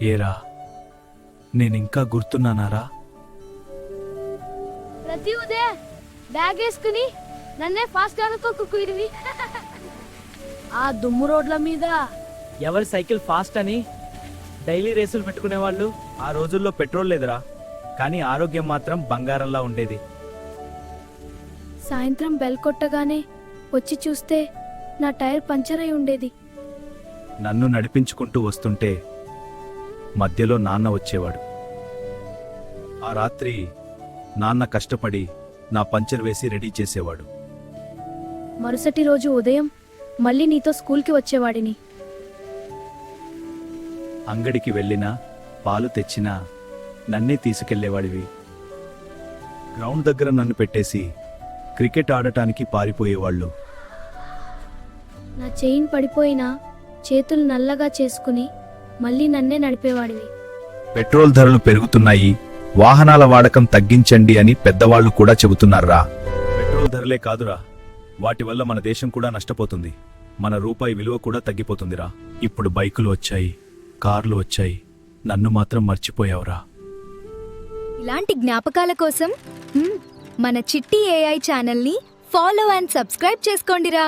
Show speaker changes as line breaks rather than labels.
ఏరా నేనింకా గుర్తున్నానారా?
ప్రతి ఉదయం బ్యాగ్ వేసుకుని నన్నే ఫాస్ట్ గా కుక్కురివి ఆ దుమ్ము రోడ్ల మీద
ఎవరి సైకిల్ ఫాస్ట్ అని డైలీ రేసులు పెట్టుకునేవాళ్ళు.
ఆ రోజుల్లో పెట్రోల్ లేదురా, కానీ ఆరోగ్యం మాత్రం బంగారంలా ఉండేది.
సాయంత్రం బెల్ కొట్టగానే వచ్చి చూస్తే నా టైర్ పంచర్ అయి ఉండేది.
నన్ను నడిపించుకుంటూ వస్తుంటే మధ్యలో నాన్న వచ్చేవాడు. ఆ రాత్రి నాన్న కష్టపడి నా పంచర్ వేసి రెడీ చేసేవాడు.
మరుసటి రోజు ఉదయం మళ్ళీ నీతో స్కూల్కి వచ్చేవాడిని.
అంగడికి వెళ్ళినా పాలు తెచ్చినా నన్నే తీసుకెళ్లేవాడివి. గ్రౌండ్ దగ్గర నన్ను పెట్టేసి క్రికెట్ ఆడటానికి పారిపోయేవాళ్ళు.
నా చైన్ పడిపోయినా చేతులు నల్లగా చేసుకుని మళ్ళీ నన్నే నడిపేవాడివి.
పెట్రోల్ ధరలు పెరుగుతున్నాయి, వాహనాల వాడకం తగ్గించండి అని పెద్దవాళ్లు కూడా చెబుతున్నారా? పెట్రోల్ ధరలే కాదురా, వాటి వల్ల మన దేశం కూడా నష్టపోతుంది. మన రూపాయి విలువ కూడా తగ్గిపోతుందిరా. ఇప్పుడు బైకులు వచ్చాయి, కార్లు వచ్చాయి, నన్ను మాత్రం మర్చిపోయావురా.
ఇలాంటి జ్ఞాపకాల కోసం మన చిట్టి ఏఐ ఛానల్ని ఫాలో అండ్ సబ్స్క్రైబ్ చేసుకోండిరా.